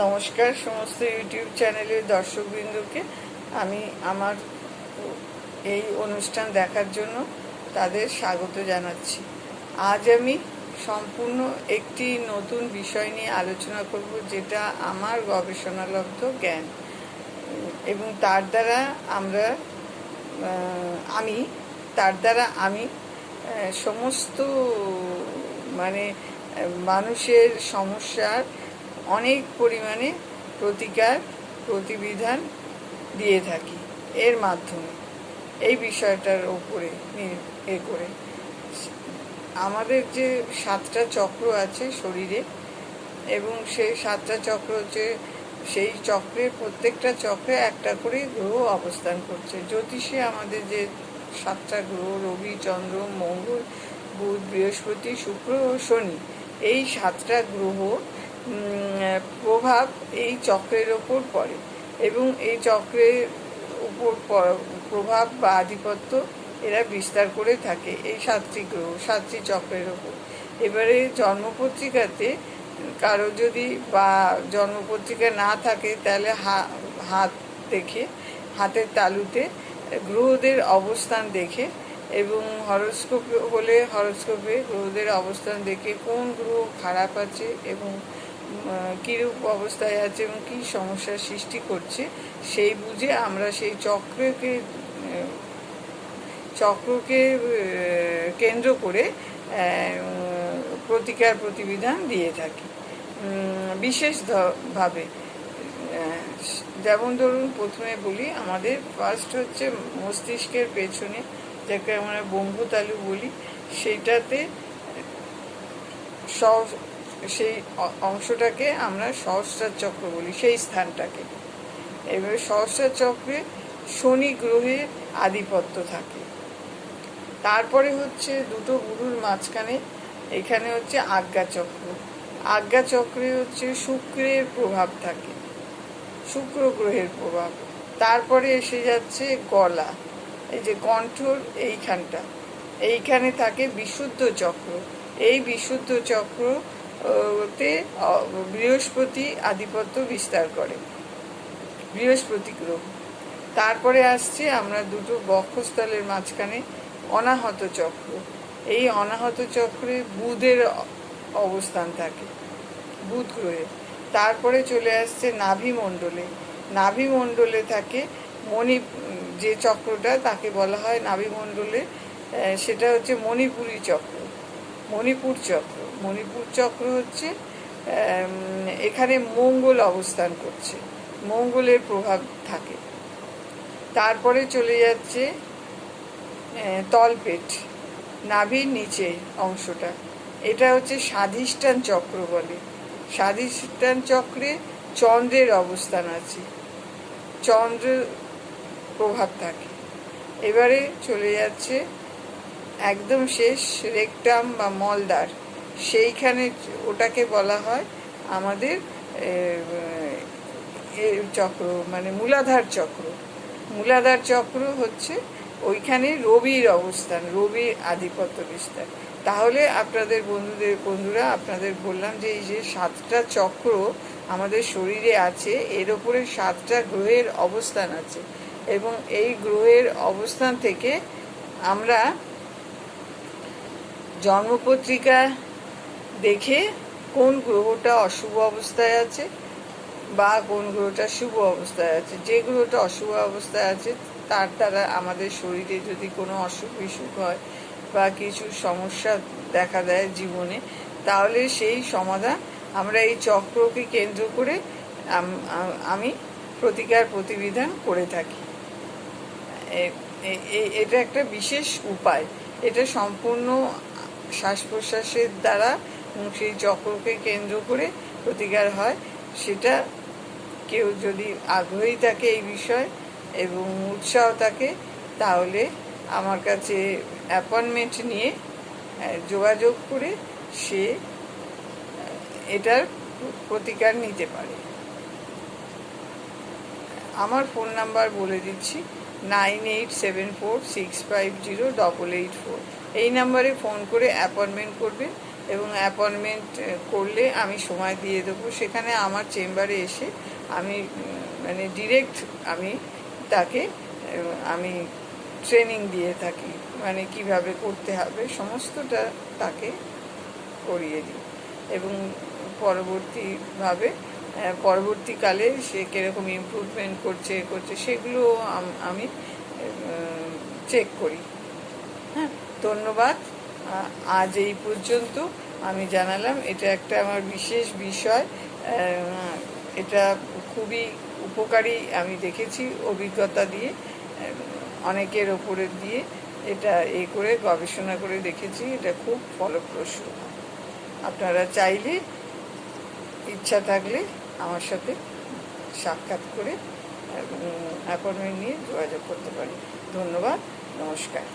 নমস্কার সমস্ত ইউটিউব চ্যানেলের দর্শকবৃন্দকে। আমি আমার এই অনুষ্ঠান দেখার জন্য তাদের স্বাগত জানাচ্ছি। আজ আমি সম্পূর্ণ একটি নতুন বিষয় নিয়ে আলোচনা করব, যেটা আমার গবেষণালব্ধ জ্ঞান এবং তার দ্বারা আমি সমস্ত মানুষের সমস্যার অনেক পরিমাণে প্রতিবিধান দিয়ে থাকি। এর মাধ্যমে এই বিষয়টার ওপরে করে আমাদের যে 7টা চক্র আছে শরীরে, এবং সেই 7টা চক্র হচ্ছে, সেই চক্রের প্রত্যেকটা চক্রে একটা করে গ্রহ অবস্থান করছে। জ্যোতিষে আমাদের যে 7টা গ্রহ, রবি, চন্দ্র, মঙ্গল, বুধ, বৃহস্পতি, শুক্র ও শনি, এই 7টা গ্রহ প্রভাব এই চক্রের ওপর পড়ে, এবং এই চক্রের উপর প্রভাব বা আধিপত্য এরা বিস্তার করে থাকে এই 7টি গ্রহ, 7টি চক্রের ওপর। এবারে জন্মপত্রিকাতে কারো যদি বা জন্মপত্রিকা না থাকে, তাহলে হাতের তালুতে গ্রহদের অবস্থান দেখে, এবং হরোস্কোপ হলে হরোস্কোপে গ্রহদের অবস্থান দেখে কোন গ্রহ খারাপ আছে এবং কীরূপ অবস্থায় আছে এবং কী সমস্যার সৃষ্টি করছে, সেই বুঝে আমরা সেই চক্রকে কেন্দ্র করে প্রতিবিধান দিয়ে থাকি বিশেষভাবে। যেমন ধরুন, প্রথমে বলি, আমাদের ফার্স্ট হচ্ছে মস্তিষ্কের পেছনে, যাকে আমরা ব্রহ্মতালু বলি, সেইটাতে সেই অংশটাকে আমরা সহস্রার চক্র বলি, সেই স্থানটাকে। এবার সহস্রার চক্রে শনি গ্রহের আধিপত্য থাকে। তারপরে হচ্ছে দুটো গুরুর মাঝখানে, এখানে হচ্ছে আজ্ঞাচক্র। আজ্ঞাচক্রে হচ্ছে শুক্রের প্রভাব থাকে, শুক্র গ্রহের প্রভাব। তারপরে এসে যাচ্ছে গলা, এই যে কণ্ঠর এইখানে থাকে বিশুদ্ধ চক্র। এই বিশুদ্ধ চক্রতে বৃহস্পতি আধিপত্য বিস্তার করে, বৃহস্পতি গ্রহ। তারপরে আসছে আমরা দুটো বক্ষস্থলের মাঝখানে অনাহত চক্র। এই অনাহত চক্রে বুধের অবস্থান থাকে, বুধ গ্রহে। তারপরে চলে আসছে নাভিমণ্ডলে থাকে যে চক্রটা, তাকে বলা হয় নাভিমণ্ডলে, সেটা হচ্ছে মণিপুর চক্র হচ্ছে, এখানে মঙ্গল অবস্থান করছে, মঙ্গলের প্রভাব থাকে। তারপরে চলে যাচ্ছে তলপেট, নাভির নিচে অংশটা, এটা হচ্ছে স্বাধিষ্ঠান চক্র বলে। স্বাধিষ্ঠান চক্রে চন্দ্রের অবস্থান আছে, চন্দ্রের প্রভাব থাকে। এবারে চলে যাচ্ছে একদম শেষ রেকটাম বা মলদ্বার, সেইখানে ওটাকে বলা হয় আমাদের চক্র, মূলাধার চক্র হচ্ছে ওইখানে রবির অবস্থান, রবির আধিপত্য বিস্তার। তাহলে বন্ধুরা আপনাদের বললাম যে এই যে 7টা চক্র আমাদের শরীরে আছে, এর ওপরে 7টা গ্রহের অবস্থান আছে, এবং এই গ্রহের অবস্থান থেকে আমরা জন্মপত্রিকা দেখে কোন গ্রহটা অশুভ অবস্থায় আছে বা কোন গ্রহটা শুভ অবস্থায় আছে। যে গ্রহটা অশুভ অবস্থায় আছে, তার দ্বারা আমাদের শরীরে যদি কোনো অসুখ বিসুখ হয় বা কিছু সমস্যা দেখা দেয় জীবনে, তাহলে সেই সমাধান আমরা এই চক্রকে কেন্দ্র করে আমি প্রতিবিধান করে থাকি। এটা একটা বিশেষ উপায়, এটা সম্পূর্ণ শ্বাস প্রশ্বাসের দ্বারা সেই চক্রকে কেন্দ্র করে প্রতিকার হয়। সেটা কেউ যদি আগ্রহী থাকে এই বিষয় এবং উৎসাহ থাকে, তাহলে আমার কাছে অ্যাপয়েন্টমেন্ট নিয়ে যোগাযোগ করে সে এটার প্রতিকার নিতে পারে। আমার ফোন নাম্বার বলে দিচ্ছি, 9874650884। এই নাম্বারে ফোন করে অ্যাপয়েন্টমেন্ট করবে এবং অ্যাপয়েন্টমেন্ট করলে আমি সময় দিয়ে দেবো। সেখানে আমার চেম্বারে এসে আমি মানে ডিরেক্ট আমি তাকে আমি ট্রেনিং দিয়ে থাকি, মানে কিভাবে করতে হবে সমস্তটা তাকে করিয়ে দিই। এবং পরবর্তীকালে সে কীরকম ইমপ্রুভমেন্ট করছে সেগুলো আমি চেক করি। হ্যাঁ, ধন্যবাদ। আজ এই পর্যন্ত আমি জানালাম। এটা একটা আমার বিশেষ বিষয়, এটা খুবই উপকারী আমি দেখেছি অভিজ্ঞতা দিয়ে, অনেকের ওপরে দিয়ে এটা করে গবেষণা করে দেখেছি, এটা খুব ফলপ্রসূ। আপনারা চাইলে, ইচ্ছা থাকলে আমার সাথে সাক্ষাৎ করে অ্যাপয়েন্টমেন্ট নিয়ে যোগাযোগ করতে পারি। ধন্যবাদ, নমস্কার।